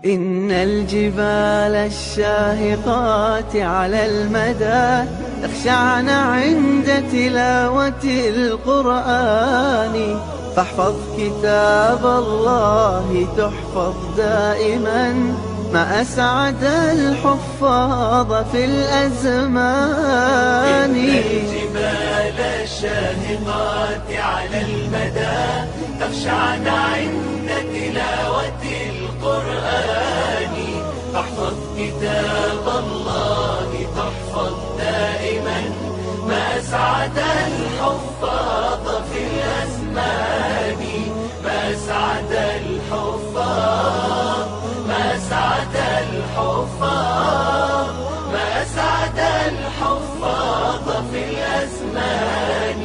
إن الجبال الشاهقات على المدى تخشعن عند تلاوة القرآن، فاحفظ كتاب الله تحفظ دائما، ما أسعد الحفاظ في الأزمان. إن الجبال الشاهقات على المدى تخشعن عند تلاوة القرآن، فاحفظ كتاب الله تحفظ دائما، ما أسعد الحفاظ في الأزمان. ما أسعد الحفاظ، ما أسعد الحفاظ، ما أسعد الحفاظ في الأزمان.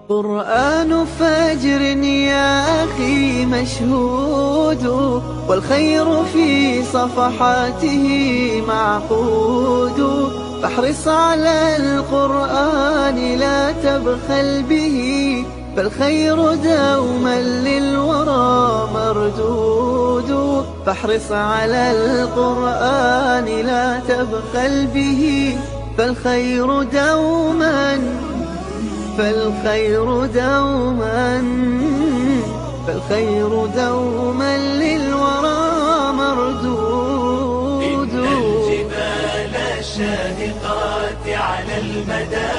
قرآن فجر يا أخي مشهود، والخير في صفحاته معقود، فاحرص على القرآن لا تبخل به، فالخير دوما للورى مردود. فاحرص على القرآن لا تبخل به، فالخير دوما للورى مردود. إن الجبال الشاهقات على المدى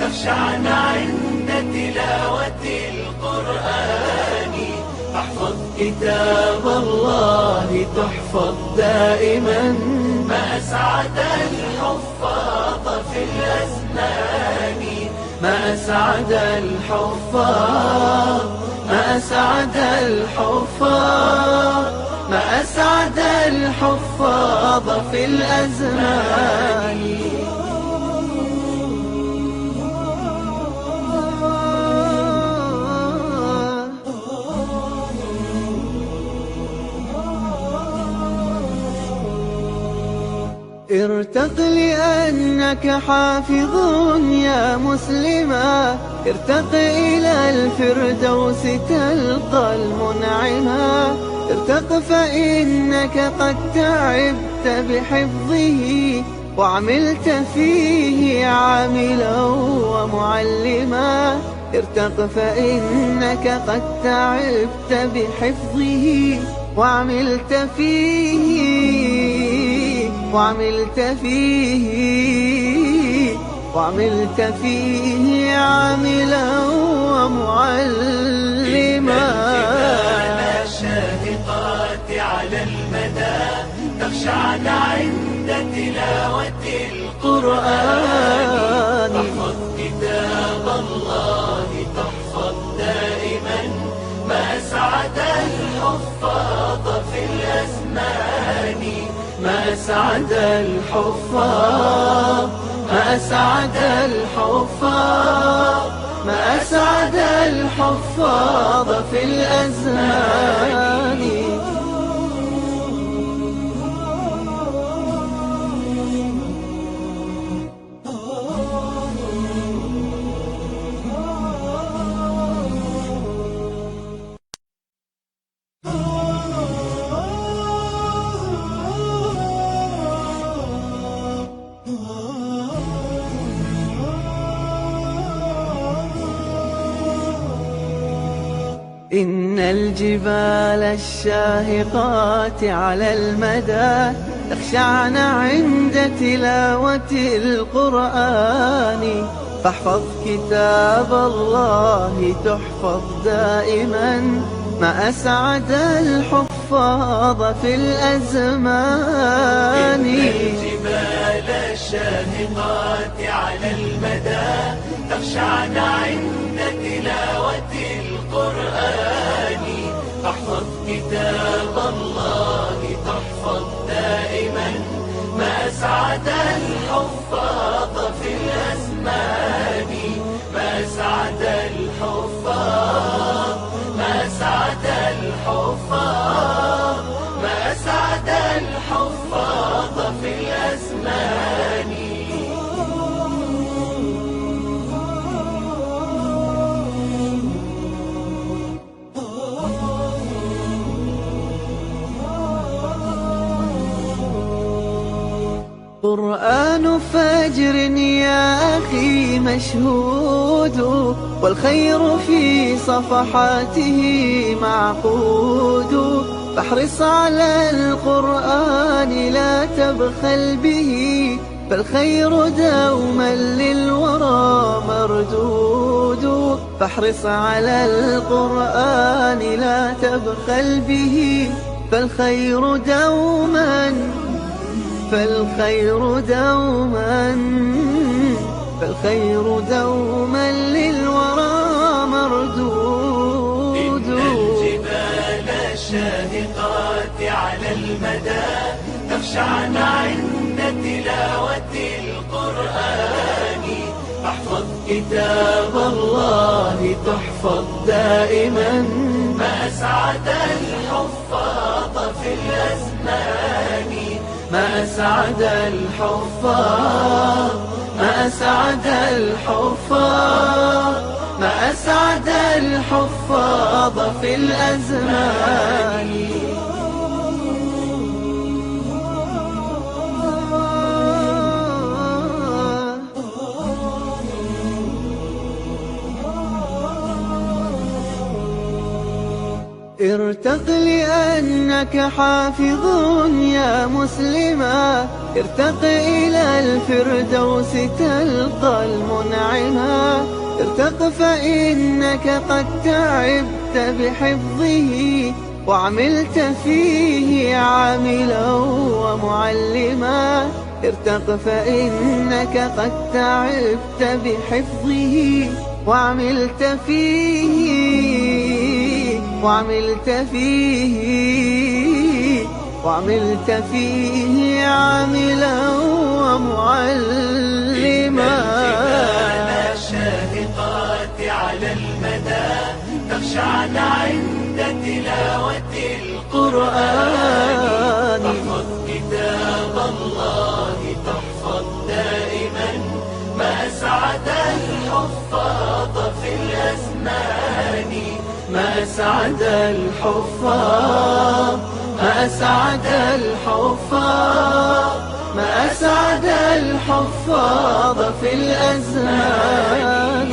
تخشعن عند تلاوة القرآن، فاحفظ كتاب الله تحفظ دائما، ما أسعد الحفاظ في الأزمان. ما أسعد الحفاظ، ما أسعد الحفاظ، ما أسعد الحفاظ في الأزمان. ارتق لأنك حافظ يا مسلما، ارتق إلى الفردوس تلقى المنعما. ارتق فإنك قد تعبت بحفظه، وعملت فيه عاملا ومعلما. ارتق فإنك قد تعبت بحفظه، وعملت فيه عاملا ومعلما. الجبال الشاهقات على المدى تخشعن عند تلاوة القرآن، فاحفظ كتاب الله تحفظ دائما، ما أسعد الحفاظ في الأزمان. ما أسعد الحفاظ، ما أسعد الحفاظ، ما أسعد الحفاظ في الأزمان. إن الجبال الشاهقات على المدى تخشعن عند تلاوة القرآن، فاحفظ كتاب الله تحفظ دائما، ما أسعد الحفاظ في الأزمان. إن الجبال الشاهقات على المدى تخشعن عند تلاوة القرآن، فاحفظ كتاب الله تحفظ دائما، ما أسعد الحفاظ في الأزمان. ما أسعد الحفاظ، ما أسعد الحفاظ، ما أسعد أسعد الحفاظ في الأزمان. قرآن فجر يا أخي مشهود، والخير في صفحاته معقود. فاحرص على القرآن لا تبخل به، فالخير دوما للورى مردود. فاحرص على القرآن لا تبخل به، فالخير دوما للورى مردود. إن الجبال الشاهقات على المدى تخشعن عند تلاوة القرآن. احفظ كتاب الله تحفظ دائما، ما أسعد الحفاظ في الأزمان. ما أسعد الحفاظ، ما أسعد الحفاظ، ما أسعد الحفاظ في الأزمان. ارتق لأنك حافظ يا مسلما، ارتق إلى الفردوس تلقى المنعما. ارتق فإنك قد تعبت بحفظه، وعملت فيه عاملا ومعلما. ارتق فإنك قد تعبت بحفظه، وعملت فيه عاملا ومعلما. الجبال الشاهقات على المدى تخشعن عند تلاوة القرآن. احفظ كتاب الله تحفظ دائما، ما أسعد الحفاظ في الأزمان. ما أسعد الحفاظ، ما أسعد الحفاظ، ما أسعد الحفاظ في الأزمان.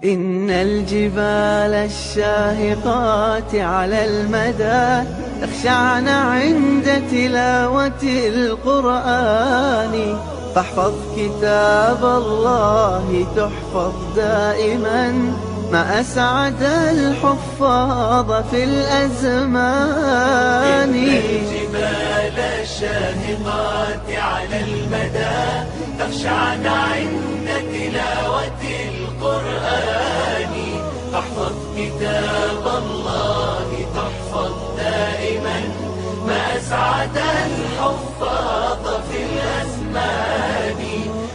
إن الجبال الشاهقات على المدى تخشعن عند تلاوة القرآن. فاحفظ كتاب الله تحفظ دائما، ما أسعد الحفاظ في الأزمان. إن الجبال الشاهقات على المدى تخشعن عند تلاوة القرآن. احفظ كتاب الله تحفظ دائما، ما أسعد الحفاظ في الأزمان.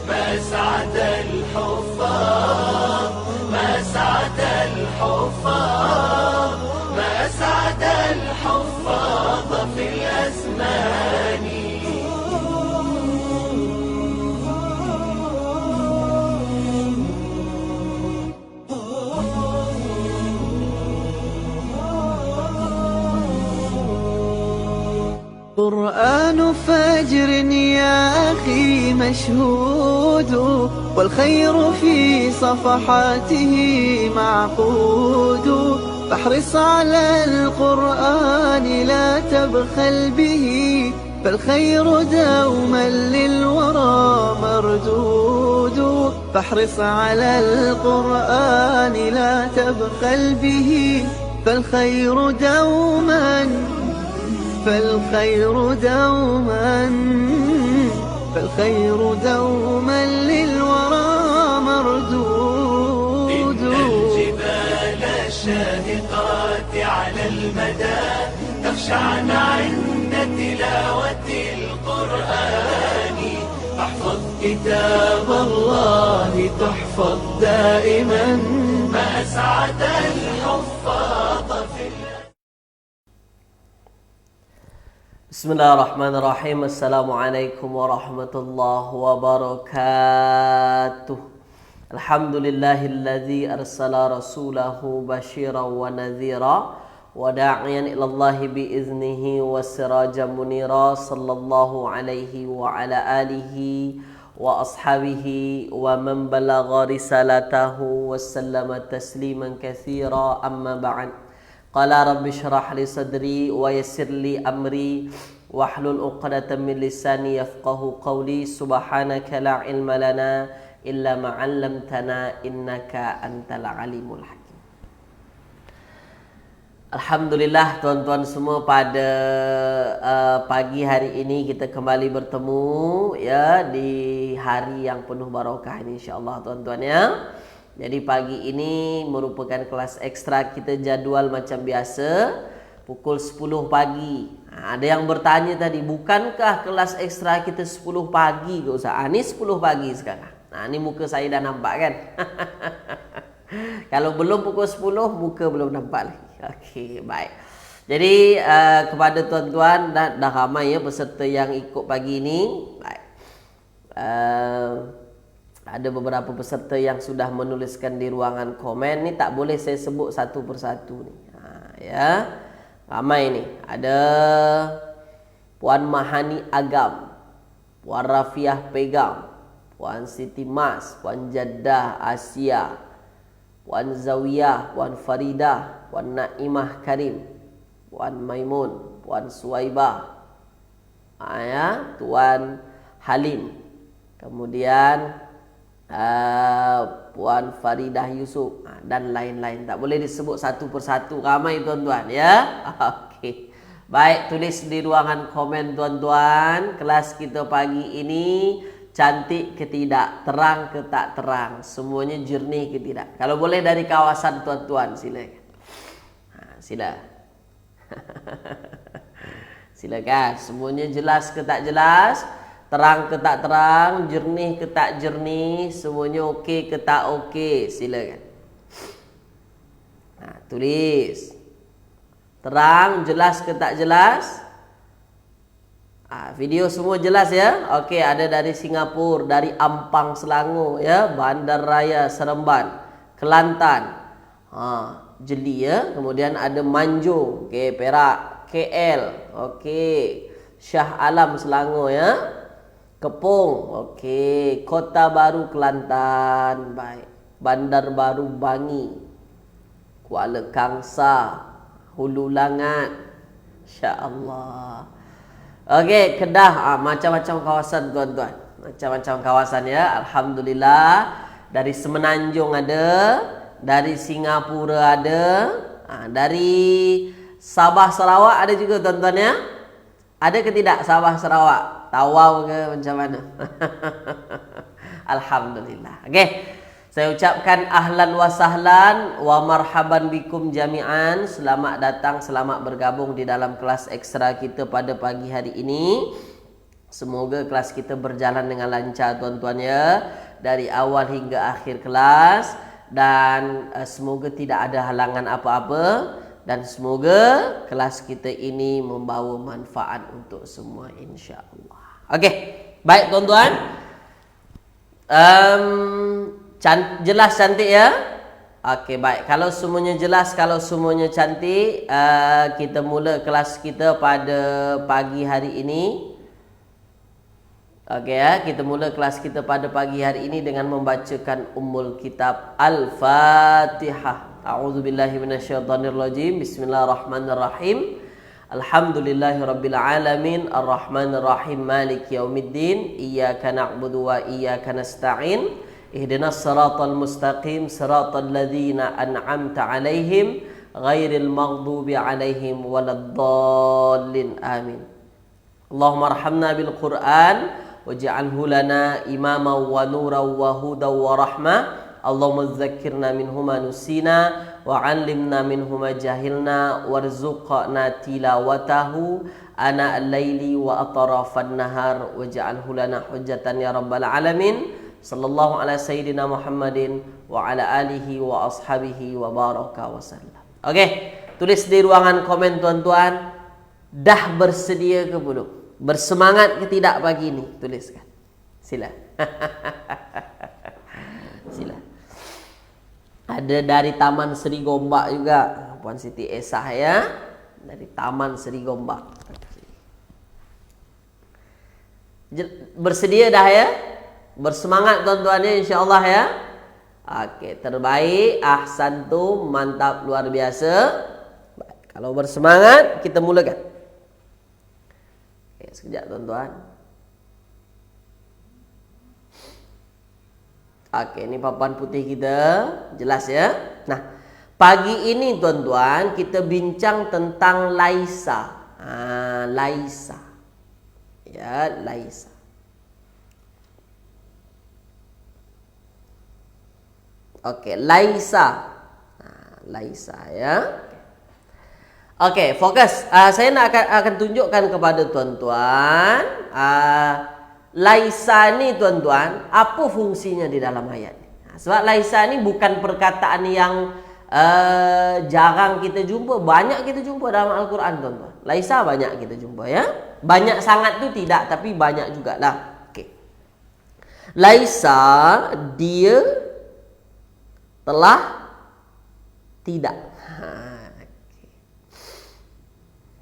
ما أسعد الحفاظ، ما أسعد الحفاظ، ما أسعد الحفاظ في الأزمان. قرآن فجر يا أخي مشهود، والخير في صفحاته معقود. فاحرص على القرآن لا تبخل به، فالخير دوما للورى مردود. فاحرص على القرآن لا تبخل به، فالخير دوما فالخير دوما للورى مردود. إن الجبال الشاهقات على المدى تخشعن عند تلاوة القرآن. احفظ كتاب الله تحفظ دائما، ما أسعد الحفاظ في Bismillahirrahmanirrahim. Assalamualaikum warahmatullahi wabarakatuh. Alhamdulillahilladzi arsala rasulahu basyiran wa nadhira wa da'iyan ilallahi biiznihi wa sirajan munira. Sallallahu alaihi wa ala alihi wa ashabihi wa man balagha risalatahu wa sallama tasliman katsira. Amma ba'd. Qala rabbi shrah li sadri wa yassir li amri wahlul 'uqdatam min lisani yafqahu qawli. Subhanaka la ilma lana illa ma 'allamtana innaka antal alimul hakim. Alhamdulillah tuan-tuan semua, pada pagi hari ini kita kembali bertemu ya di hari yang penuh barakah ini insyaallah tuan-tuan ya. Jadi pagi ini merupakan kelas ekstra kita, jadual macam biasa pukul 10 pagi. Ada yang bertanya tadi, bukankah kelas ekstra kita 10 pagi ke Ustaz? Ini 10 pagi sekarang. Ini muka saya dah nampak kan? Kalau belum pukul 10, muka belum nampak lagi. Okey, baik. Jadi kepada tuan-tuan, dah ramai ya peserta yang ikut pagi ini. Baik. Ada beberapa peserta yang sudah menuliskan di ruangan komen. Ni tak boleh saya sebut satu persatu ni. Ya. Ramai ni. Ada Puan Mahani Agam, Puan Rafiah Pegang, Puan Siti Mas, Puan Jaddah Asia, Puan Zawiyah, Puan Faridah, Puan Naimah Karim, Puan Maimun, Puan Suwaibah, ya, Tuan Halim. Kemudian Puan Faridah Yusuf dan lain-lain. Tak boleh disebut satu persatu, ramai tuan-tuan ya. Okey. Baik, tulis di ruangan komen tuan-tuan, kelas kita pagi ini cantik ke tidak, terang ke tak terang, semuanya jernih ke tidak. Kalau boleh dari kawasan tuan-tuan silakan. Sila. Silakan, semuanya jelas ke tak jelas? Terang ke tak terang, jernih ke tak jernih, semuanya okey ke tak okey, silakan. Tulis. Terang, jelas ke tak jelas? Video semua jelas ya? Okey, ada dari Singapura, dari Ampang Selangor ya, Bandar Raya Seremban, Kelantan, Jeli ya. Kemudian ada Manjung, okey, Perak, KL, okey, Shah Alam Selangor ya. Kepung, okey, Kota Baru Kelantan, baik. Bandar Baru Bangi, Kuala Kangsar, Hulu Langat, insya-Allah. Okey, Kedah, macam-macam kawasan tuan-tuan. Macam-macam kawasan ya. Alhamdulillah. Dari Semenanjung ada, dari Singapura ada, dari Sabah Sarawak ada juga tuan-tuan ya. Ada ke tidak Sabah Sarawak? Tawau ke macam mana? Alhamdulillah. Okey. Saya ucapkan ahlan wa sahlan wa marhaban bikum jami'an. Selamat datang, selamat bergabung di dalam kelas ekstra kita pada pagi hari ini. Semoga kelas kita berjalan dengan lancar tuan-tuan ya, dari awal hingga akhir kelas, dan semoga tidak ada halangan apa-apa, dan semoga kelas kita ini membawa manfaat untuk semua insya-Allah. Okey, baik tuan-tuan. Jelas cantik ya? Okey, baik. Kalau semuanya jelas, kalau semuanya cantik, kita mula kelas kita pada pagi hari ini. Okey ya, kita mula kelas kita pada pagi hari ini dengan membacakan Ummul Kitab Al-Fatihah. A'udzubillahi minasyaitonirrajim. Bismillahirrahmanirrahim. Alhamdulillahirabbil alamin, arrahmanir rahim, maliki yaumiddin, iyyaka na'budu wa iyyaka nasta'in, ihdinas siratal mustaqim, siratal ladzina an'amta 'alaihim ghairil maghdubi 'alaihim waladdallin. Amin. Allahumma arhamna bil Qur'an waj'alhu lana imama wa nura wa huda wa rahmah. Allahumma dzakkirna minhuma nusina wa 'allimna minhuma jahilna warzuqna tilawatahu ana al-laili wa atrafan nahar waj'alhu lana hujjatan ya rabbal alamin. Sallallahu ala sayyidina Muhammadin wa ala alihi wa ashabihi wa baraka wa sallam. Okey, tulis di ruangan komen tuan-tuan, dah bersedia ke belum? Bersemangat ke tidak pagi ini? Tuliskan. Sila. Sila. Ada dari Taman Seri Gombak juga, Puan Siti Esah ya. Dari Taman Seri Gombak. Bersedia dah ya? Bersemangat tuan-tuan ya, insya-Allah ya. Oke, terbaik, ahsantum, mantap, luar biasa. Baik, kalau bersemangat kita mulakan. Oke, sekejap tuan-tuan. Oke, ini papan putih kita, jelas ya. Nah, pagi ini tuan-tuan kita bincang tentang Laisa. Laisa. Ya, Laisa. Oke, Laisa. Laisa ya. Oke, fokus. Saya akan tunjukkan kepada tuan-tuan. Laisa ni tuan-tuan, apa fungsinya di dalam ayat ni? Sebab Laisa ni bukan perkataan yang jarang kita jumpa, banyak kita jumpa dalam Al-Quran tuan-tuan. Laisa banyak kita jumpa ya. Banyak sangat tu tidak, tapi banyak jugalah. Okey. Laisa dia telah tidak.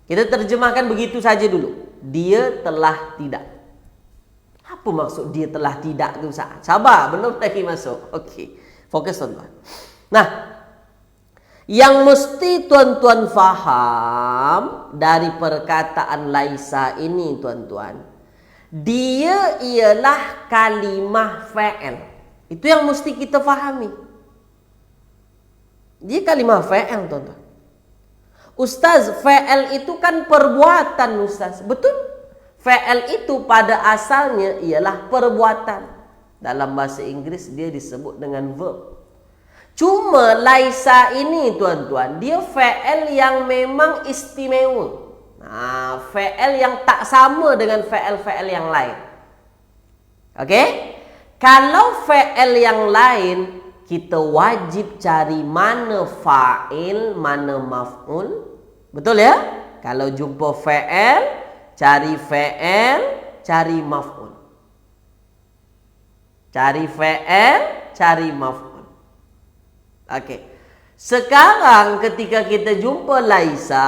Kita terjemahkan begitu saja dulu. Dia telah tidak. Apa maksud dia telah tidak tu? Sabar, belum lagi masuk. Okey. Fokus tuan-tuan. Nah, yang mesti tuan-tuan faham dari perkataan Laisa ini tuan-tuan, dia ialah kalimah fa'il. Itu yang mesti kita fahami. Dia kalimah fa'il tuan-tuan. Ustaz, fa'il itu kan perbuatan Ustaz. Betul? Fa'il itu pada asalnya ialah perbuatan. Dalam bahasa Inggris dia disebut dengan verb. Cuma Laisa ini tuan-tuan, dia fa'il yang memang istimewa. Fa'il yang tak sama dengan fa'il-fa'il yang lain. Okey? Kalau fa'il yang lain, kita wajib cari mana fa'il, mana maf'ul. Betul ya? Kalau jumpa fa'il, cari fa'il, cari maf'ul. Cari fa'il, cari maf'ul. Okey. Sekarang ketika kita jumpa Laisa,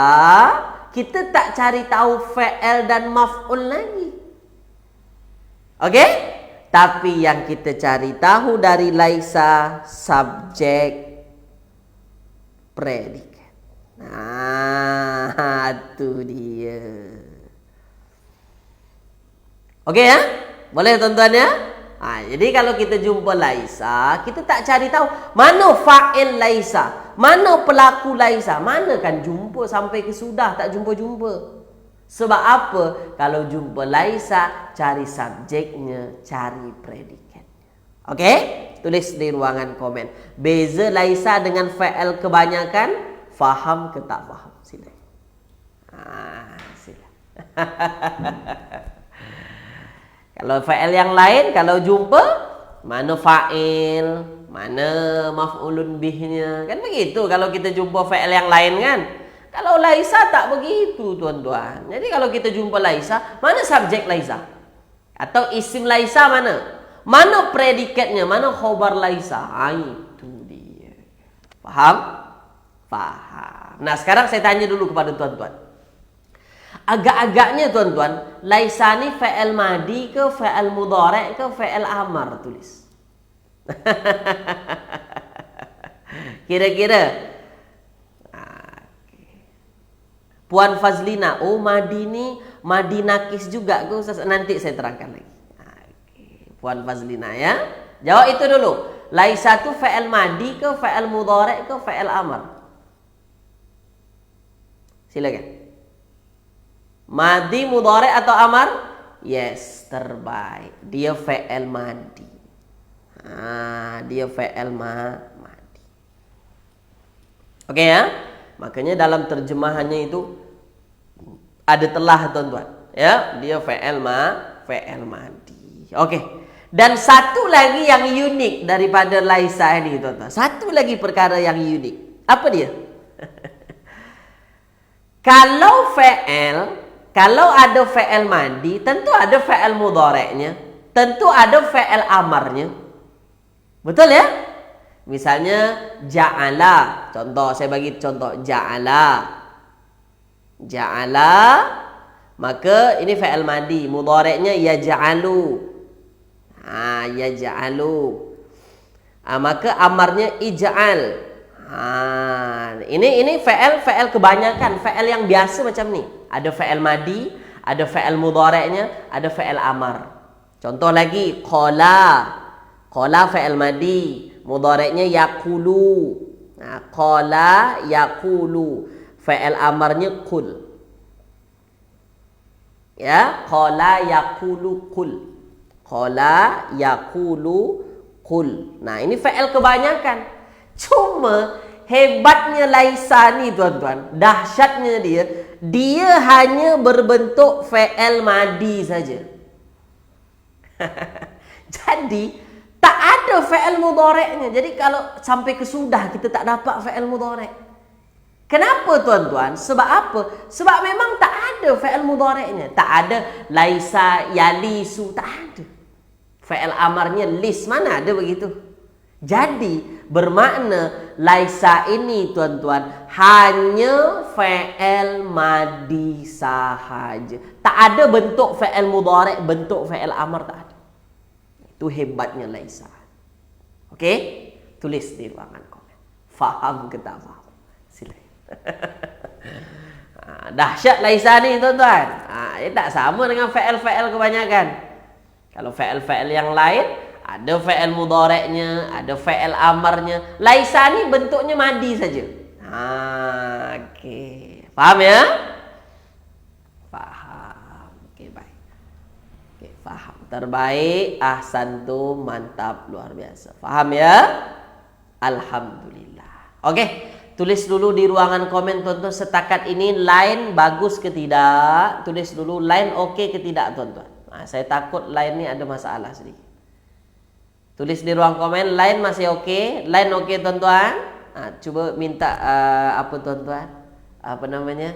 kita tak cari tahu fa'il dan maf'ul lagi. Okey? Tapi yang kita cari tahu dari Laisa, subjek, predikat. Itu dia. Okey ya? Boleh tuan-tuan ya? Jadi kalau kita jumpa Laisa, kita tak cari tahu mana fa'il Laisa, mana pelaku Laisa, mana kan jumpa sampai ke sudah tak jumpa-jumpa. Sebab apa? Kalau jumpa Laisa, cari subjeknya, cari predikatnya. Okey? Tulis di ruangan komen. Beza Laisa dengan fa'il kebanyakan, faham ke tak faham? Sila. Sila. Kalau fa'il yang lain, kalau jumpa, mana fa'il, mana maf'ulun bihnya. Kan begitu kalau kita jumpa fa'il yang lain kan. Kalau Laisa tak begitu tuan-tuan. Jadi kalau kita jumpa Laisa, mana subjek Laisa? Atau isim Laisa mana? Mana predikatnya? Mana khobar Laisa? Itu dia. Faham? Faham. Nah sekarang saya tanya dulu kepada tuan-tuan. Agak-agaknya tuan-tuan, Laisa ni fa'il madi ke fa'il mudhari' ke fa'il amar? Tulis. Kira-kira. Puan Fazlina, madi ni madi nakis juga ke Ustaz? Nanti saya terangkan lagi. Puan Fazlina ya. Jawab itu dulu. Laisa tu fa'il madi ke fa'il mudhari' ke fa'il amar? Silakan. Madi, mudhari' atau amar? Yes, terbaik. Dia fi'il madi. Dia fi'il madi. Okey ya? Makanya dalam terjemahannya itu ada telah, tuan-tuan. Ya, dia fi'il madi. Okey. Dan satu lagi yang unik daripada laisa ini, tuan-tuan. Satu lagi perkara yang unik. Apa dia? Kalau ada fi'il madi, tentu ada fi'il mudhari'nya, tentu ada fi'il amarnya. Betul ya? Misalnya ja'ala. Contoh, saya bagi contoh ja'ala. Ja'ala, maka ini fi'il madi, mudhari'nya yaj'alu. Yaj'alu. Maka amarnya ij'al. Ini fi'il kebanyakan, fi'il yang biasa macam ni. Ada fi'il madi, ada fi'il mudhari'nya, ada fi'il amar. Contoh lagi, qala. Qala fi'il madi, mudhari'nya yaqulu. Qala yaqulu, fi'il amarnya qul. Ya, qala yaqulu qul. Qala yaqulu qul. Nah, ini fi'il kebanyakan. Cuma hebatnya laisa ni, tuan-tuan, dahsyatnya dia hanya berbentuk fi'il madi saja. Jadi tak ada fi'il mudhari'nya. Jadi kalau sampai ke sudah kita tak dapat fi'il mudhari'. Kenapa, tuan-tuan? Sebab apa? Sebab memang tak ada fi'il mudhari'nya. Tak ada laisa yalisu, tak ada. Fi'il amarnya lis, mana ada begitu? Jadi bermakna laisa ini, tuan-tuan, hanya fi'il madi sahaja. Tak ada bentuk fi'il mudhari', bentuk fi'il amar tak ada. Itu hebatnya laisa. Okey? Tulis di ruangan komen. Faham ke tak faham? Silakan. Dahsyat laisa ni, tuan-tuan. Dia tak sama dengan fi'il-fi'il kebanyakan. Kalau fi'il-fi'il yang lain ada fi'il mudhari'nya, ada fi'il amarnya. Laisa ni bentuknya madi saja. Okey. Faham ya? Faham. Okey, baik. Okey, faham. Terbaik. Ahsantum, mantap, luar biasa. Faham ya? Alhamdulillah. Okey, tulis dulu di ruangan komen, tuan-tuan, setakat ini line bagus ke tidak? Tulis dulu line okey ke tidak, tuan-tuan. Saya takut line ni ada masalah sedikit. Tulis di ruang komen, line masih okey? Line okey, tuan-tuan? Cuba minta apa, tuan-tuan? Apa namanya?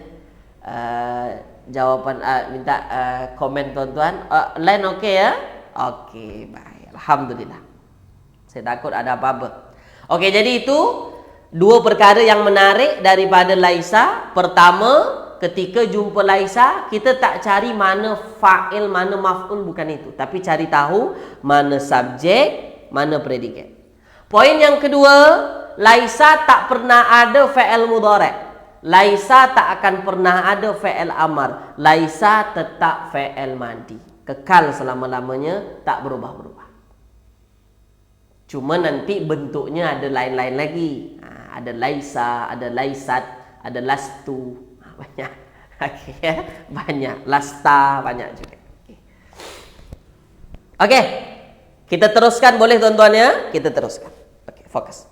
Jawapan, minta komen, tuan-tuan. Line okey ya? Okey, baik. Alhamdulillah. Saya takut ada apa-apa. Okey, jadi itu dua perkara yang menarik daripada laisa. Pertama, ketika jumpa laisa, kita tak cari mana fa'il, mana maf'ul, bukan itu. Tapi cari tahu mana subjek, mana predikat. Poin yang kedua, laisa tak pernah ada fi'il mudhari'. Laisa tak akan pernah ada fi'il amar. Laisa tetap fi'il madi. Kekal selama-lamanya, tak berubah-berubah. Cuma nanti bentuknya ada lain-lain lagi. Ada laisa, ada laisat, ada lastu. Banyak. Okey, ya? Banyak. Lasta, banyak juga. Okey. Kita teruskan boleh, tuan-tuan ya? Kita teruskan. Okey, fokus.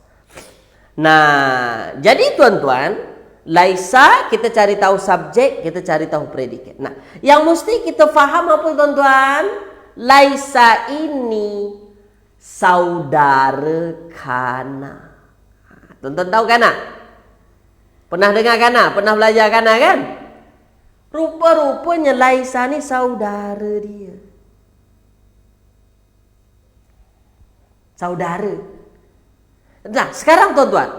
Nah, jadi tuan-tuan, laisa kita cari tahu subjek, kita cari tahu predikat. Nah, yang mesti kita faham apa, tuan-tuan? Laisa ini saudara kana. Tuan-tuan tahu kana? Pernah dengar kana? Pernah belajar kana kan? Rupa-rupanya laisa ni saudara dia. Saudara. Nah, sekarang tuan-tuan,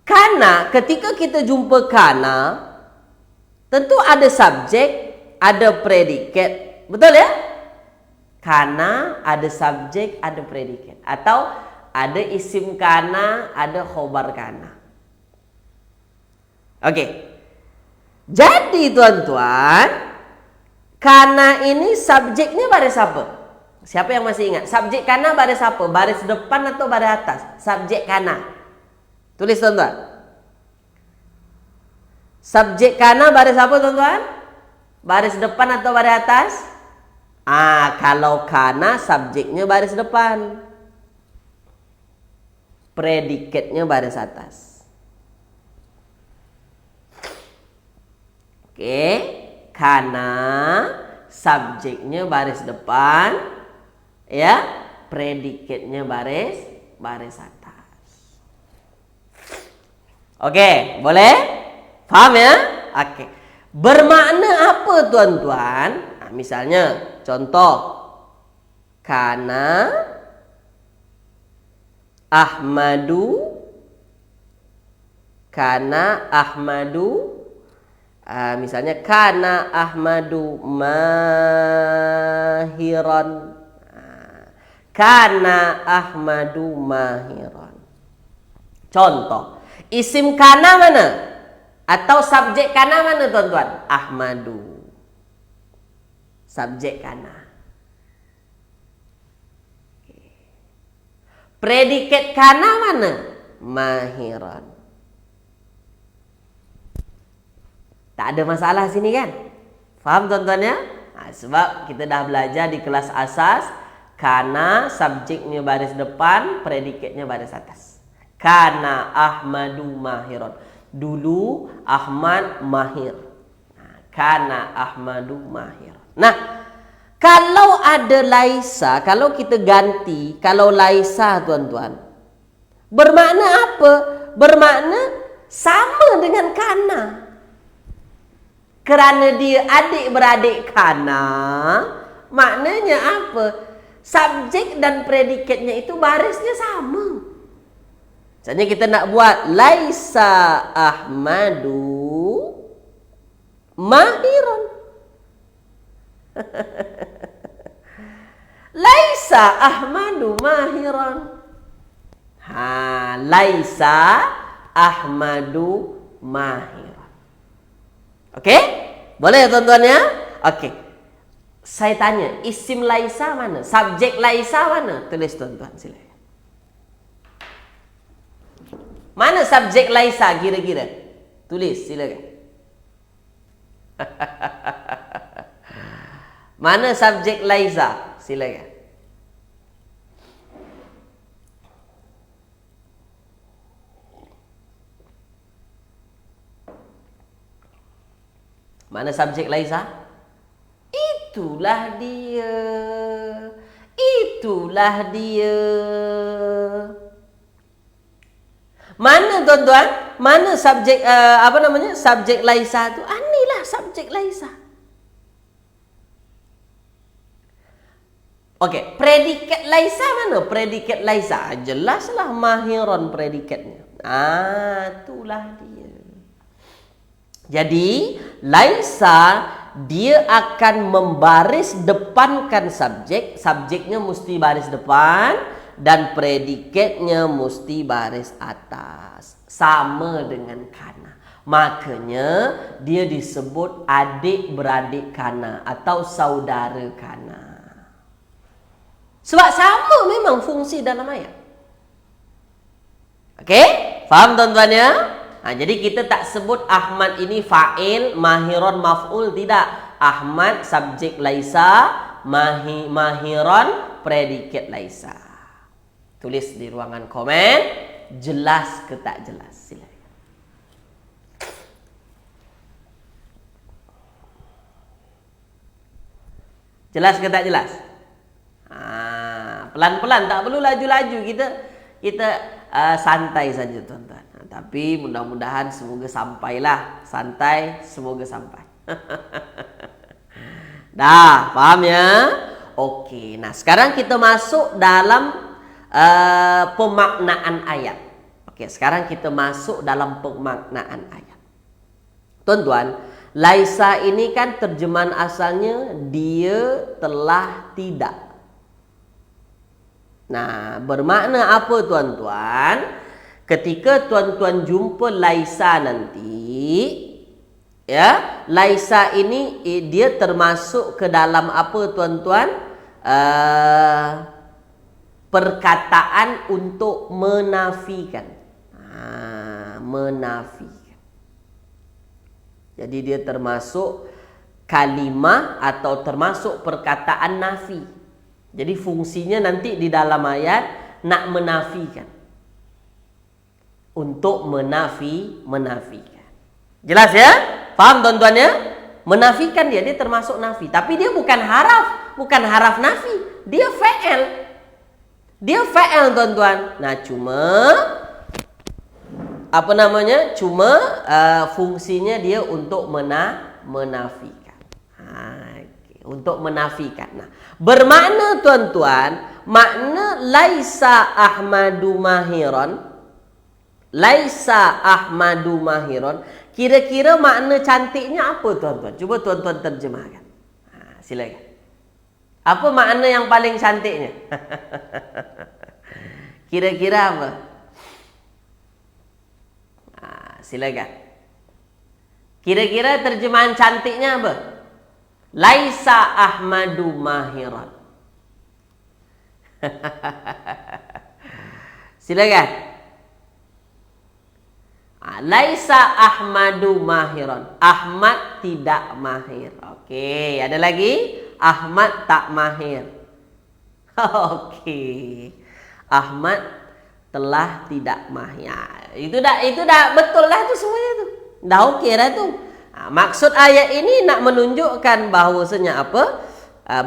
kana, ketika kita jumpa kana, tentu ada subjek, ada predikat. Betul ya? Kana ada subjek, ada predikat. Atau ada isim kana, ada khobar kana. Okey. Jadi tuan-tuan, kana ini subjeknya baris apa? Siapa yang masih ingat? Subjek kana baris apa? Baris depan atau baris atas? Subjek kana. Tulis, tuan-tuan. Subjek kana baris apa, tuan-tuan? Baris depan atau baris atas? Kalau kana subjeknya baris depan, predikatnya baris atas. Oke, kana subjeknya baris depan, ya, predikatnya baris atas. Oke, boleh? Paham ya? Oke. Bermakna apa tuan-tuan? Misalnya contoh, kana Ahmadu, misalnya kana Ahmadu mahiran, kana Ahmadu mahiran. Contoh, isim kana mana? Atau subjek kana mana tuan-tuan? Ahmadu. Subjek kana. Predikat kana mana? Mahiran. Tak ada masalah sini kan? Faham tuan-tuan ya? Sebab kita dah belajar di kelas asas, kana subjeknya baris depan, predikatnya baris atas. Kana Ahmadu mahiran. Dulu Ahmad mahir. Kana Ahmadu mahir. Nah, kalau ada laisa, kalau kita ganti, kalau laisa tuan-tuan, bermakna apa? Bermakna sama dengan kana. Kerana dia adik-beradik kana, maknanya apa? Subjek dan predikatnya itu barisnya sama. Misalnya kita nak buat laisa Ahmadu mahiran. Laisa Ahmadu mahiran. Laisa Ahmadu mahiran. Oke? Boleh ya tuan-tuan ya? Oke. Saya tanya, isim laisa mana? Subjek laisa mana? Tulis tuan-tuan silakan. Mana subjek laisa kira-kira? Tulis silakan. Mana subjek laisa? Silakan. Mana subjek laisa? Itulah dia. Itulah dia. Mana tuan-tuan? Mana subjek subjek laisa tu? Inilah subjek laisa. Okey, predikat laisa mana? Predikat laisa jelaslah mahiran predikatnya. Itulah dia. Jadi, laisa dia akan membaris depankan subjek, subjeknya mesti baris depan dan predikatnya mesti baris atas. Sama dengan kana. Makanya dia disebut adik-beradik kana atau saudara kana. Sebab sama memang fungsi dalam ayat. Okey? Faham tuan-tuan ya? Jadi kita tak sebut Ahmad ini fa'il, mahiron maf'ul, tidak. Ahmad subjek laisa, mahiron predikat laisa. Tulis di ruangan komen, jelas ke tak jelas? Silakan. Jelas ke tak jelas? Pelan-pelan, tak perlu laju-laju. Kita santai saja tuan-tuan. Tapi mudah-mudahan semoga sampailah. Santai, semoga sampai. Dah, paham ya? Okey, nah sekarang kita masuk dalam pemaknaan ayat. Okey, sekarang kita masuk dalam pemaknaan ayat. Tuan-tuan, laisa ini kan terjemahan asalnya dia telah tidak. Nah, bermakna apa tuan-tuan? Ketika tuan-tuan jumpa laisa nanti, ya, laisa ini dia termasuk ke dalam apa tuan-tuan? Perkataan untuk menafikan. Menafikan. Jadi dia termasuk kalimah atau termasuk perkataan nafi. Jadi fungsinya nanti di dalam ayat nak menafikan. Untuk menafikan. Jelas ya? Faham tuan-tuan ya? Menafikan dia termasuk nafi. Tapi dia bukan haraf nafi. Dia fa'il. Dia fa'il tuan-tuan. Nah cuma Cuma fungsinya dia untuk menafikan. Untuk menafikan. Nah, bermakna tuan-tuan, makna laisa Ahmadu mahiron. Laisa Ahmadu mahiron. Kira-kira makna cantiknya apa tuan-tuan? Cuba tuan-tuan terjemahkan. Silakan. Apa makna yang paling cantiknya? Kira-kira apa? Silakan. Kira-kira terjemahan cantiknya apa? Laisa Ahmadu mahiran. Silakan. Laisa Ahmadu mahiran. Ahmad tidak mahir. Oke, ada lagi? Ahmad tak mahir. Oke. Ahmad telah tidak mahir. Itu dah betul lah tu semuanya tu. Dah okey dah tu. Maksud ayat ini nak menunjukkan bahawasanya apa?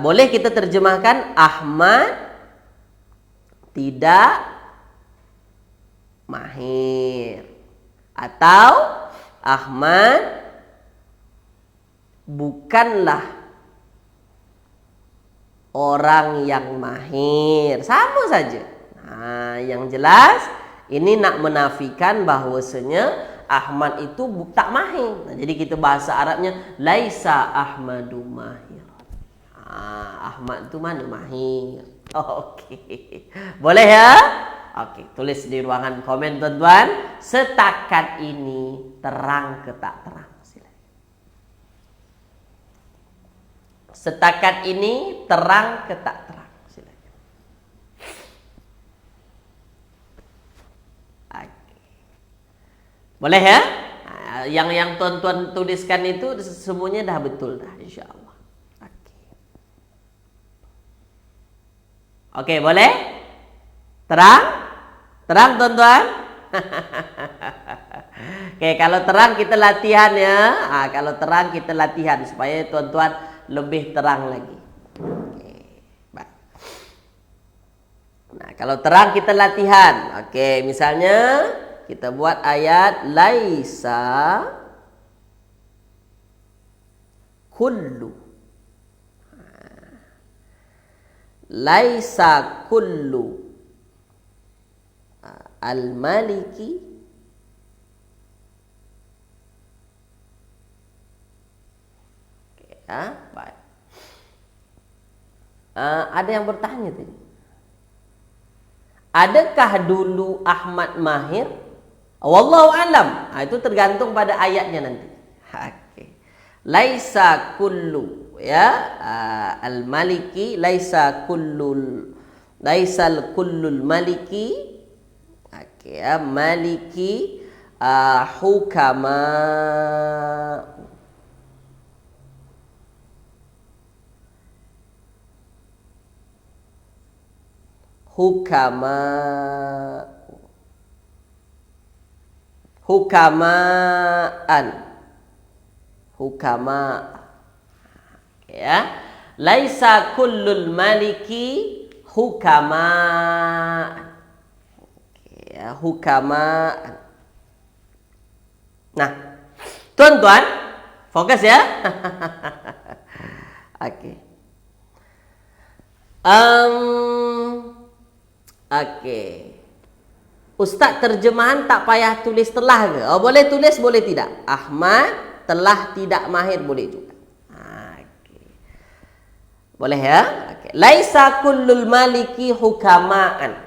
Boleh kita terjemahkan Ahmad tidak mahir. Atau Ahmad bukanlah orang yang mahir. Sama saja. Yang jelas ini nak menafikan bahawasanya Ahmad itu tak mahir. Jadi kita bahasa Arabnya laisa Ahmadu mahir. Ahmad tu mana mahir. Okey. Boleh ya? Okey, tulis di ruangan komen tuan-tuan. Setakat ini terang ke tak terang? Silakan. Setakat ini terang ke tak terang? Silakan. Boleh ya? Yang tuan-tuan tuliskan itu semuanya dah betul dah, insya-Allah. Okey, boleh? Terang? Terang tuan-tuan? Okey, kalau terang kita latihan ya. Kalau terang kita latihan supaya tuan-tuan lebih terang lagi. Okey, baik. Nah, kalau terang kita latihan. Okey, misalnya kita buat ayat laisa kullu. Laisa kullu al-maliki baik. Ada yang bertanya tadi. Adakah dulu Ahmad mahir? Wallahu alam. Itu tergantung pada ayatnya nanti. Okay. Laisa kullu ya al-maliki laisal kullul maliki. Okay, ya, maliki hukama. Hukamaan. Ya, laisa kullul maliki hukamaan. Ya, hukamaan. Nah, tuan-tuan, fokus ya. Okey. Okey. Ustaz terjemahan tak payah tulis telah ke? Boleh tulis, boleh tidak? Ahmad telah tidak mahir, boleh juga. Okey. Boleh ya? Okey. Laisa kullul maliki hukamaan.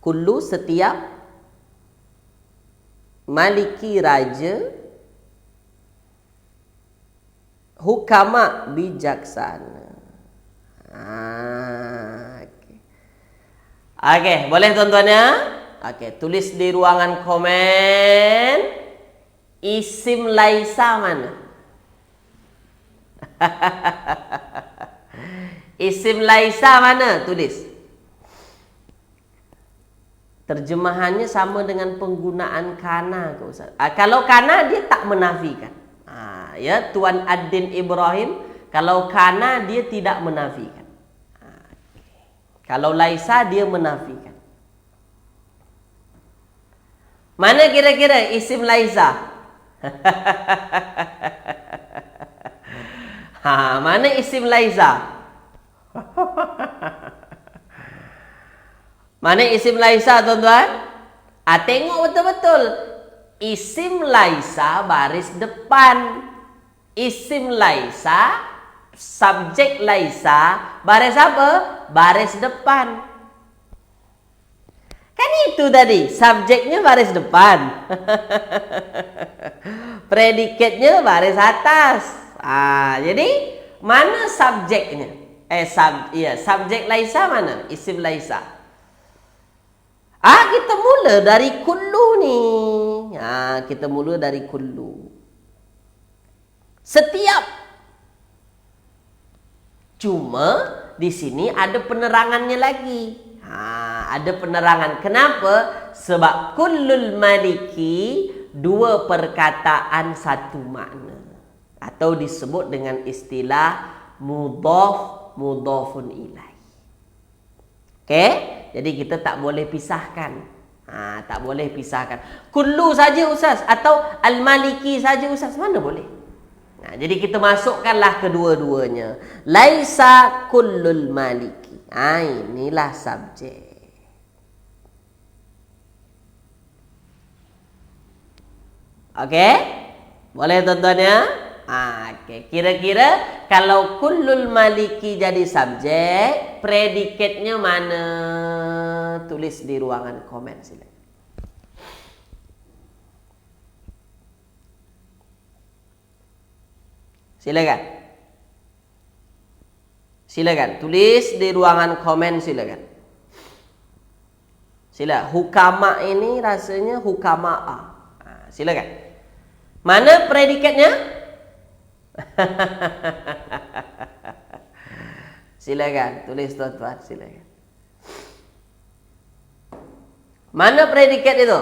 Kullu setiap maliki raja, hukama bijaksana. Okey, boleh tuan-tuan ya? Okey, tulis di ruangan komen isim laisa mana? Isim laisa mana? Tulis. Terjemahannya sama dengan penggunaan kana ke Ustaz. Kalau kana dia tak menafikan. Ya, Tuan Ad-Din Ibrahim, kalau kana dia tidak menafikan. Kalau laisa dia menafikan. Mana kira-kira isim laisa? Mana isim laisa? Mana isim laisa, tuan-tuan? Tengok betul-betul. Isim laisa baris depan. Isim laisa, subjek laisa, baris apa? Baris depan. Kan itu tadi, subjeknya baris depan. Predikatnya baris atas. Jadi mana subjeknya? Subjek laisa mana? Isim laisa. Kita mula dari kullu ni. Kita mula dari kullu. Setiap. Cuma di sini ada penerangannya lagi. Ada penerangan. Kenapa? Sebab kullul maliki dua perkataan satu makna. Atau disebut dengan istilah mudhaf, mudhafun ilaih. Okey? Jadi kita tak boleh pisahkan. Tak boleh pisahkan. Kullu saja Ustaz atau al-maliki saja Ustaz, mana boleh? Jadi kita masukkanlah kedua-duanya. Laisa kullul maliki. Inilah subjek. Okey? Boleh tuan-tuan ya? Okay. Kira-kira kalau kullul maliki jadi subjek, predikatnya mana? Tulis di ruangan komen silakan. Silakan tulis di ruangan komen silakan. Hukama ini rasanya hukama'a. Silakan. Mana predikatnya? Silakan tulis tuan-tuan, silakan. Mana predikat itu?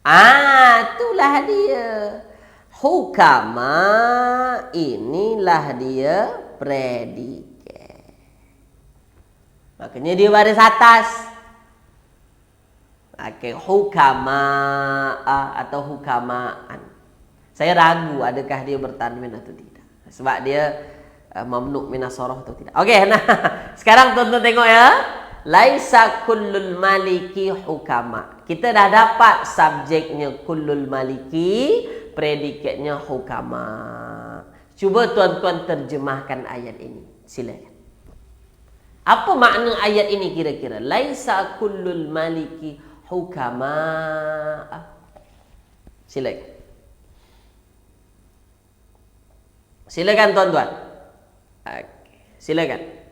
Itulah dia. Hukama, inilah dia predikat. Makanya dia baris atas. Hukama atau hukamaan. Saya ragu adakah dia bertanwin atau tidak. Sebab dia mamnu' minas soroh atau tidak. Okey, nah sekarang tuan-tuan tengok ya. Laisa kullul maliki hukama. Kita dah dapat subjeknya kullul maliki, predikatnya hukama. Cuba tuan-tuan terjemahkan ayat ini. Silakan. Apa makna ayat ini kira-kira? Laisa kullul maliki hukama. Silakan. Silakan tuan-tuan. Silakan.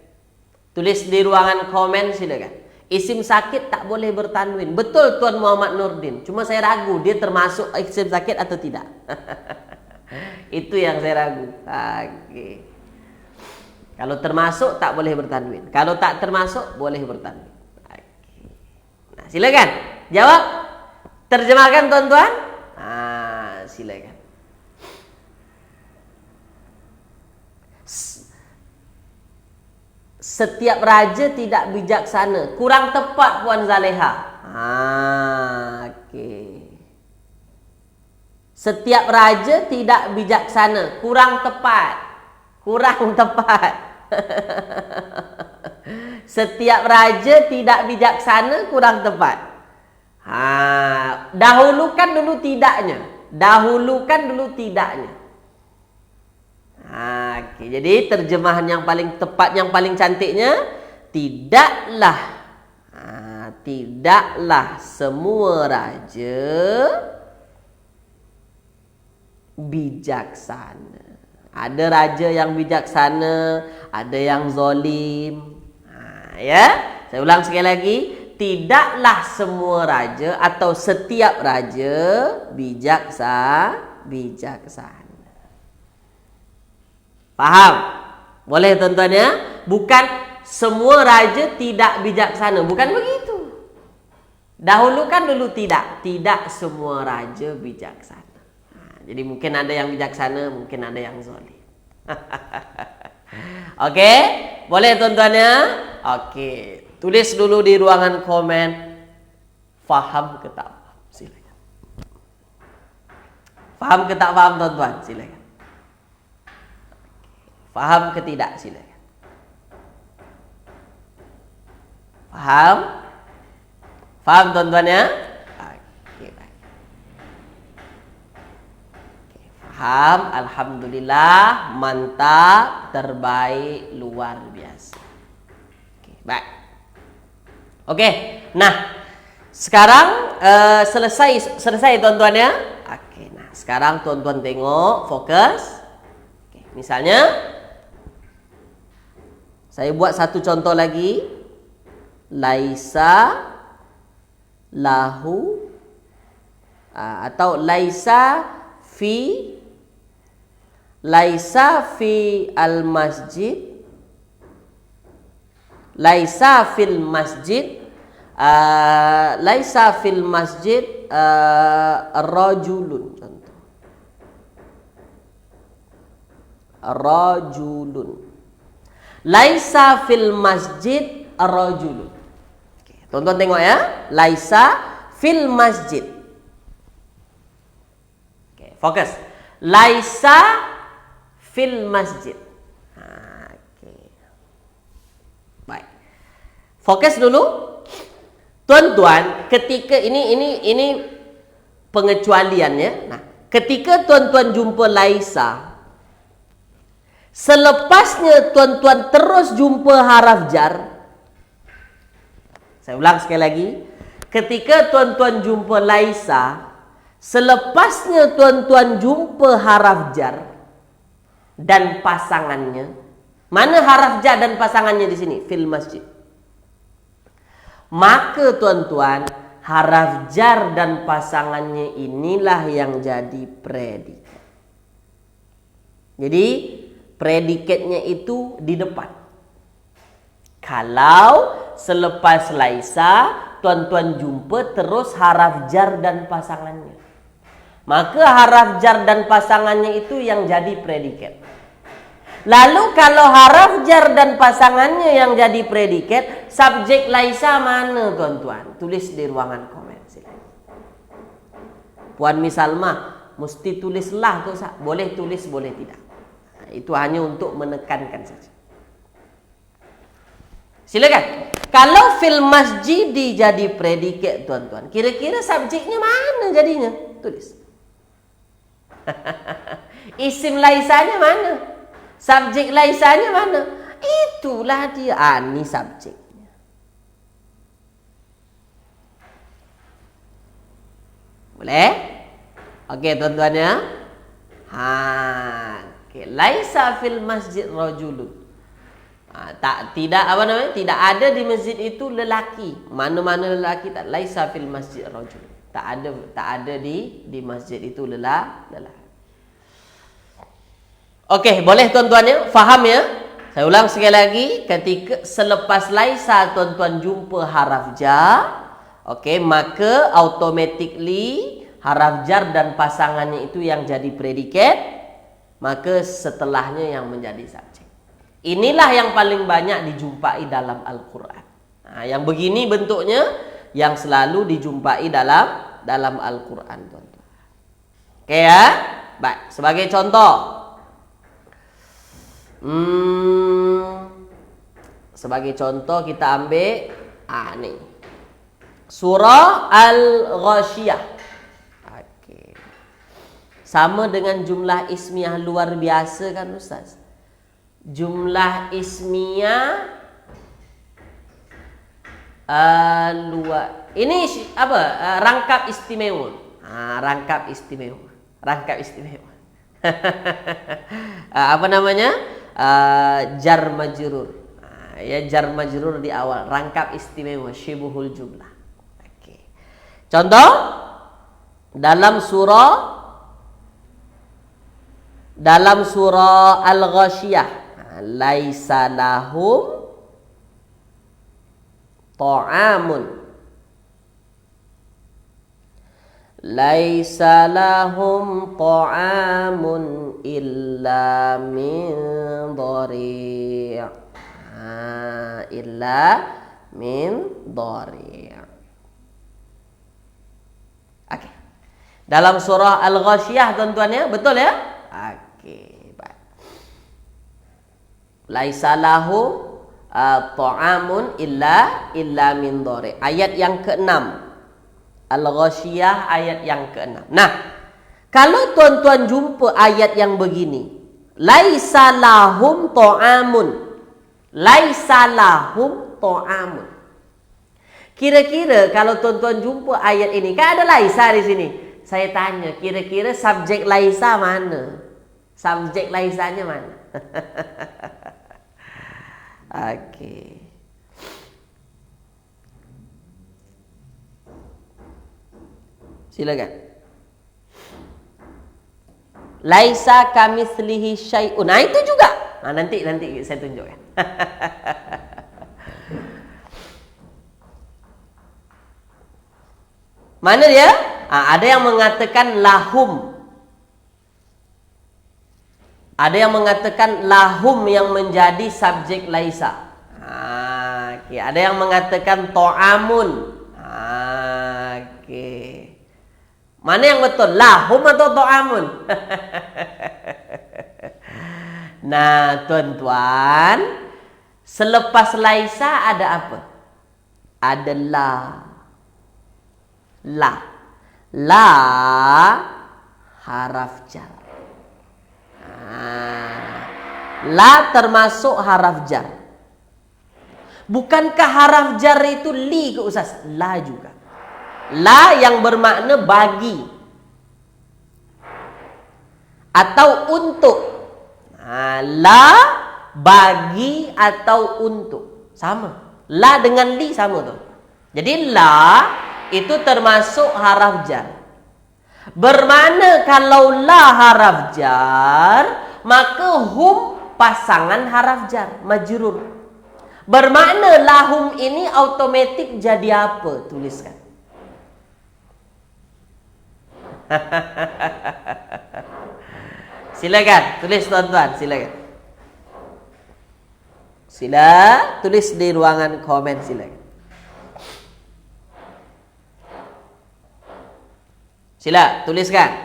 Tulis di ruangan komen silakan. Isim sakit tak boleh bertanwin. Betul Tuan Muhammad Nurdin. Cuma saya ragu dia termasuk isim sakit atau tidak. Itu yang saya ragu. Kalau termasuk tak boleh bertanwin. Kalau tak termasuk boleh bertanwin. Nah, silakan. Jawab. Terjemahkan tuan-tuan. Silakan. Setiap raja tidak bijaksana. Kurang tepat Puan Zaleha. Setiap raja tidak bijaksana. Kurang tepat. Kurang tepat. Setiap raja tidak bijaksana. Kurang tepat. Dahulukan dulu tidaknya. Dahulukan dulu tidaknya. Jadi terjemahan yang paling tepat, yang paling cantiknya, tidaklah semua raja bijaksana. Ada raja yang bijaksana, ada yang zalim. Ya, saya ulang sekali lagi, tidaklah semua raja atau setiap raja bijaksana. Faham? Boleh tuan-tuan ya? Bukan semua raja tidak bijaksana. Bukan begitu. Dahulu kan dulu tidak semua raja bijaksana. Jadi mungkin ada yang bijaksana, mungkin ada yang zalim. Okey, boleh tuan-tuan ya? Okey, tulis dulu di ruangan komen faham ke tak faham. Silakan. Faham ke tak faham tuan-tuan? Silakan. Faham ke tidak? Silakan. Faham? Faham tuan-tuan ya? Okey, baik. Okey, faham. Alhamdulillah, mantap, terbaik, luar biasa. Okey, baik. Okey, nah, sekarang selesai tuan-tuan ya? Okey, nah, sekarang tuan-tuan tengok, fokus. Okey, misalnya saya buat satu contoh lagi. Laisa lahu atau laisa fi al masjid, laisa fil masjid, laisa fil masjid rajulun, contoh rajulun, laisa fil masjid rajulun. Tuan-tuan tengok ya, laisa fil masjid. Okey, fokus. Laisa fil masjid. Okey. Baik. Fokus dulu. Tuan-tuan, ketika ini pengecualian ya. Nah, ketika tuan-tuan jumpa laisa, selepasnya tuan-tuan terus jumpa haraf jar. Saya ulang sekali lagi. Ketika tuan-tuan jumpa laisa, selepasnya tuan-tuan jumpa haraf jar dan pasangannya. Mana haraf jar dan pasangannya di sini? Fil masjid. Maka tuan-tuan, haraf jar dan pasangannya inilah yang jadi predikat. Jadi, predikatnya itu di depan. Kalau selepas laisa, tuan-tuan jumpa terus haraf jar dan pasangannya, maka haraf jar dan pasangannya itu yang jadi predikat. Lalu kalau haraf jar dan pasangannya yang jadi predikat, subjek laisa mana tuan-tuan? Tulis di ruangan komen. Silakan. Puan Misalmah, mesti tulislah tu. Boleh tulis, boleh tidak. Itu hanya untuk menekankan saja. Silakan. Kalau fil masjid jadi predikat tuan-tuan, kira-kira subjeknya mana jadinya? Tulis. Isim laisanya mana? Subjek laisanya mana? Itulah dia. Ini subjeknya. Boleh? Okey tuan-tuan ya. Okey. Laisa fil masjid rajulun. Tidak apa namanya? Tidak ada di masjid itu lelaki. Mana-mana lelaki tak. Laisa fil masjid rajul. Tak ada di masjid itu lelaki. Okey, boleh tuan-tuan ya? Faham ya? Saya ulang sekali lagi, ketika selepas laisa tuan-tuan jumpa haraf jar, okey, maka automatically haraf jar dan pasangannya itu yang jadi predikat, maka setelahnya yang menjadi subjek. Inilah yang paling banyak dijumpai dalam Al-Quran. Yang begini bentuknya yang selalu dijumpai dalam Al-Quran, tuan-tuan. Okey ya? Baik, sebagai contoh. Sebagai contoh kita ambil ni. Surah Al-Ghasyiyah. Okey. Sama dengan jumlah ismiyah luar biasa kan Ustaz? Jumlah ismiyah luar. Ini apa? Rangkap istimewa. Rangkap istimewa. Apa namanya? Jar majrur. Ya, jar majrur di awal. Rangkap istimewa. Syibuhul jumlah. Okey. Contoh dalam surah dalam surah Al-Ghasyiyah, laisa lahum ta'amun, laisa lahum ta'amun illa min dhari', illa min dhari'. Okey. Dalam surah Al-Ghasyiyah tuan-tuan ya, betul ya? Okey, baik. Laisa lahu ta'amun illa min dhari'. Ayat yang ke-6. Al-Ghasyiyah ayat yang ke-6. Nah, kalau tuan-tuan jumpa ayat yang begini, laisa lahum ta'amun, laisa lahum ta'amun. Kira-kira kalau tuan-tuan jumpa ayat ini, kan ada laisa di sini. Saya tanya, kira-kira subjek laisa mana? Subjek laisanya mana? Okey. Silakan. Laisa kamitslihi syai'un. Nah, itu juga. Nah, nanti saya tunjukkan. Mana dia? Ada yang mengatakan lahum. Ada yang mengatakan lahum yang menjadi subjek laisa. Okay. Ada yang mengatakan ta'amun. Okay. Mana yang betul? Lahum atau ta'amun? Nah, tuan-tuan, selepas laisa ada apa? Ada la. La haraf jar. La termasuk haraf jar. Bukankah haraf jar itu li ke Ustaz? La juga. La yang bermakna bagi atau untuk. La bagi atau untuk. Sama. La dengan li sama tuh. Jadi la itu termasuk haraf jar. Bermakna kalau la haraf jar, maka hum pasangan haraf jar, majrur. Bermakna lahum ini automatik jadi apa? Tuliskan. Silakan, tulis tuan-tuan, silakan. Tulis di ruangan komen, silakan. Sila, tuliskan.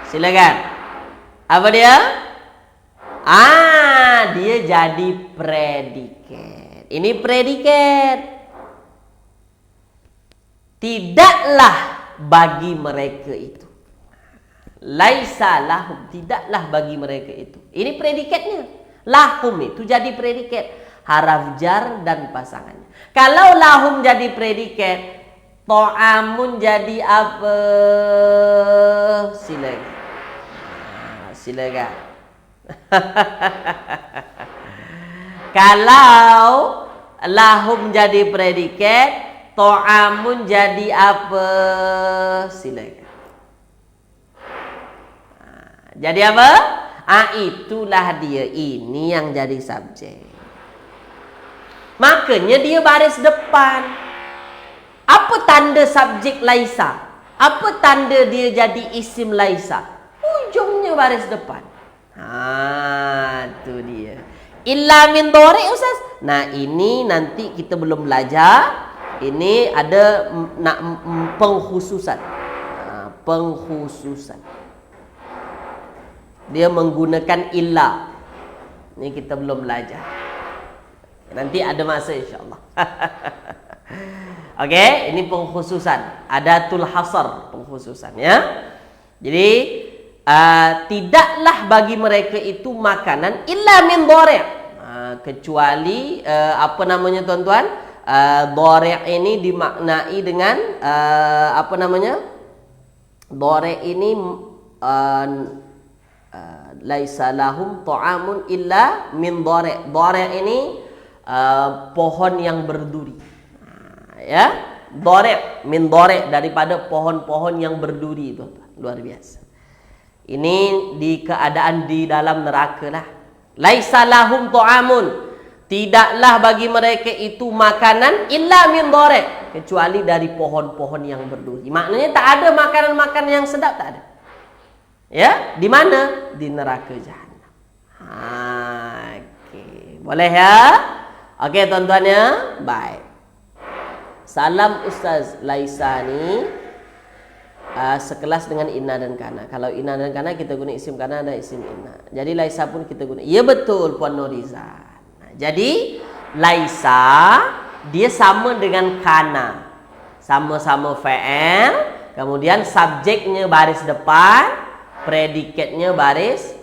Silakan. Apa dia? Dia jadi predikat. Ini predikat. Tidaklah bagi mereka itu. Laisa lahum, tidaklah bagi mereka itu. Ini predikatnya. Lahum itu jadi predikat, haraf jar dan pasangannya. Kalau lahum jadi predikat, ta'amun jadi apa? Silakan. Silakan. Kalau lahum jadi predikat, ta'amun jadi apa? Silakan. Jadi apa? Itulah dia. Ini yang jadi subjek. Makanya dia baris depan. Apa tanda subjek laisa? Apa tanda dia jadi isim laisa? Ujungnya baris depan. Itu dia. Illa min dhari' Ustaz. Nah, ini nanti kita belum belajar. Ini ada pengkhususan. Pengkhususan. Dia menggunakan illa. Ini kita belum belajar. Nanti ada masa insyaAllah. Okey, ini pengkhususan. Adatul hasar, pengkhususan ya. Jadi tidaklah bagi mereka itu makanan illa min dhari'. Kecuali apa namanya tuan-tuan? Dhari' ini dimaknai dengan apa namanya? Dhari' ini laisa lahum ta'amun illa min dhari'. Dhari' ini pohon yang berduri. Ya, Dorek, min dorek, daripada pohon-pohon yang berduri, tuan-tuan. Luar biasa. Ini di keadaan di dalam neraka lah. Laisa lahum ta'amun, tidaklah bagi mereka itu makanan illa min dorek, kecuali dari pohon-pohon yang berduri. Maknanya tak ada makanan-makanan yang sedap, tak ada. Ya, di mana? Di neraka jahanam. Okey. Boleh ya? Okey tuan-tuan ya. Baik. Salam Ustaz Laisa ni sekelas dengan Inna dan Kana. Kalau Inna dan Kana kita guna isim Kana dan isim Inna. Jadi Laisa pun kita guna. Ya betul Puan Norizan. Jadi Laisa dia sama dengan Kana. Sama-sama fa'il, kemudian subjeknya baris depan, predikatnya baris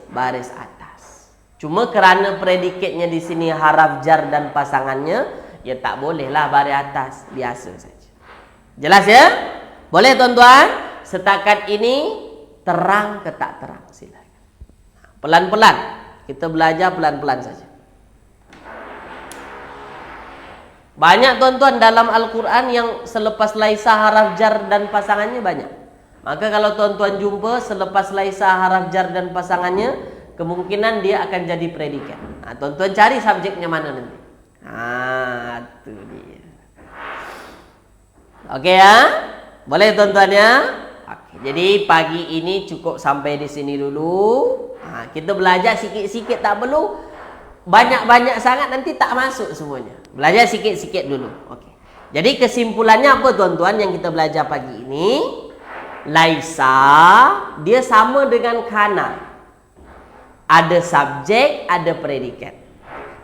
atas. Cuma kerana predikatnya di sini haraf jar dan pasangannya, ya tak bolehlah baris atas, biasa saja. Jelas ya? Boleh tuan-tuan? Setakat ini terang ke tak terang? Silakan. Pelan-pelan. Kita belajar pelan-pelan saja. Banyak tuan-tuan dalam Al-Quran yang selepas laisa haraf jar dan pasangannya banyak. Maka kalau tuan-tuan jumpa selepas laisa haraf jar dan pasangannya, kemungkinan dia akan jadi predikat. Tuan-tuan cari subjeknya mana nanti. Itu dia. Okey ya? Boleh tuan-tuan ya? Okey. Jadi pagi ini cukup sampai di sini dulu. Kita belajar sikit-sikit, tak perlu banyak-banyak sangat, nanti tak masuk semuanya. Belajar sikit-sikit dulu. Okey. Jadi kesimpulannya apa tuan-tuan yang kita belajar pagi ini? Laisa dia sama dengan kana. Ada subjek, ada predikat.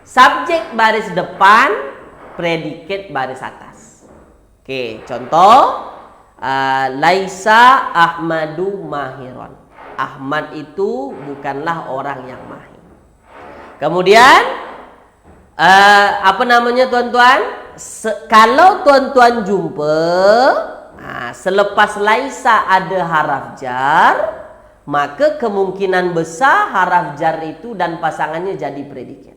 Subjek baris depan, predikat baris atas. Okey, contoh Laisa Ahmadu mahiron. Ahmad itu bukanlah orang yang mahir. Kemudian apa namanya tuan-tuan? Kalau tuan-tuan jumpa selepas laisa ada haraf jar, maka kemungkinan besar haraf jar itu dan pasangannya jadi predikat.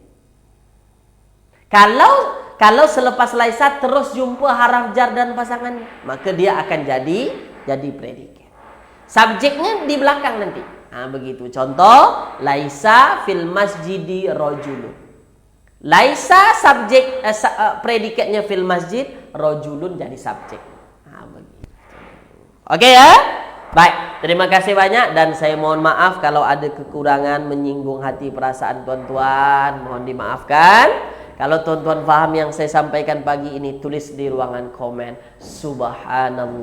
Kalau selepas laisa terus jumpa haraf jar dan pasangannya, maka dia akan jadi predikat. Subjeknya di belakang nanti. Begitu. Contoh, laisa fil masjidi rajulun. Laisa subjek predikatnya fil masjid, rajulun jadi subjek. Begitu. Okey ya? Baik, terima kasih banyak dan saya mohon maaf kalau ada kekurangan menyinggung hati perasaan tuan-tuan, mohon dimaafkan. Kalau tuan-tuan faham yang saya sampaikan pagi ini, tulis di ruangan komen. Subhanallah.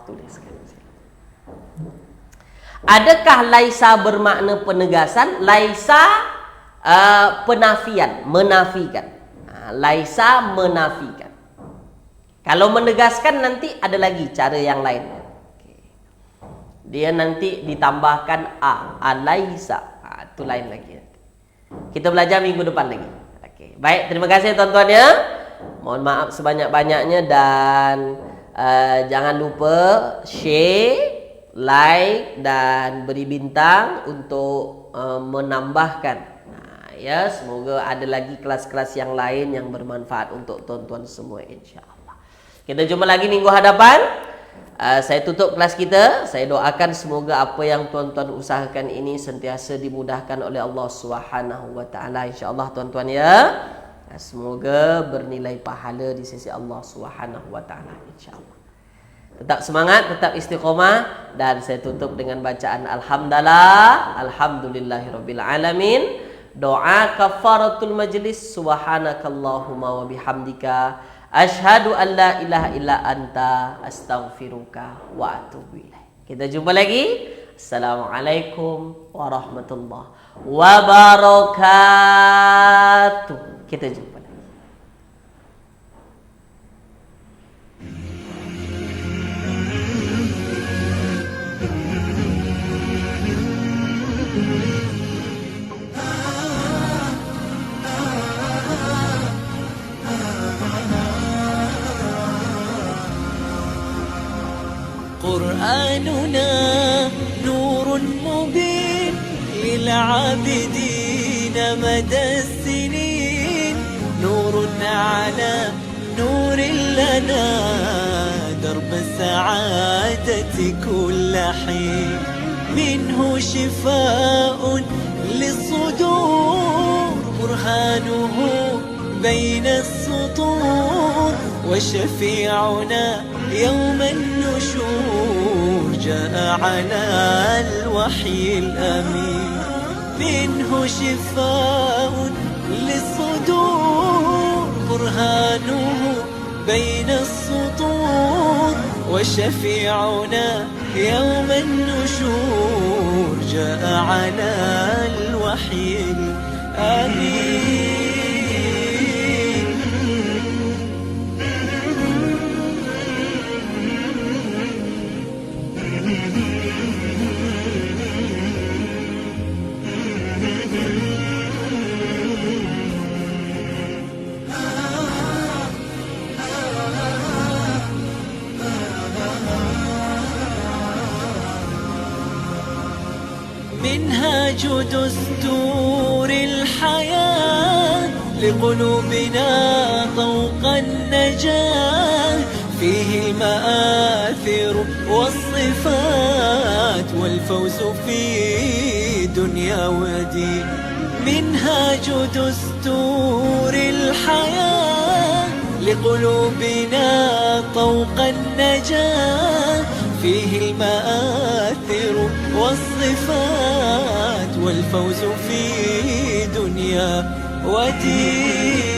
Tuliskan. Adakah laisa bermakna penegasan? Laisa penafian, menafikan. Laisa menafikan. Kalau menegaskan nanti ada lagi cara yang lain. Dia nanti ditambahkan alaisa. Itu lain lagi. Kita belajar minggu depan lagi. Okey. Baik, terima kasih tuan-tuan ya. Mohon maaf sebanyak-banyaknya dan jangan lupa share, like dan beri bintang untuk menambahkan. Ya, semoga ada lagi kelas-kelas yang lain yang bermanfaat untuk tuan-tuan semua insya-Allah. Kita jumpa lagi minggu hadapan. Saya tutup kelas kita. Saya doakan semoga apa yang tuan-tuan usahakan ini sentiasa dimudahkan oleh Allah Subhanahu wa taala insya-Allah tuan-tuan ya. Semoga bernilai pahala di sisi Allah Subhanahu wa taala insya-Allah. Tetap semangat, tetap istiqomah dan saya tutup dengan bacaan alhamdulillahirabbil alamin. Doa kafaratul majlis, subhanakallahumma wa bihamdika asyhadu an la ilaha illa anta astaghfiruka wa atubu ilaik. Kita jumpa lagi. Assalamualaikum warahmatullahi wabarakatuh. Kita jumpa lagi. قرآننا نور مبين للعابدين مدى السنين، نور على نور الله لنا درب السعادة كل حين. منه شفاء للصدور برهانه بين السطور، وشفيعنا يوم النشور جاء على الوحي الأمين. منه شفاء للصدور برهانه بين السطور، وشفيعنا يوم النشور جاء على الوحي الأمين. منهاج دستور الحياة لقلوبنا طوق النجاة، فيه المآثر والصفات والفوز في دنيا ودين. منهاج دستور الحياة لقلوبنا طوق النجاة، فيه المآثر والصفات والفوز في دنيا ودين.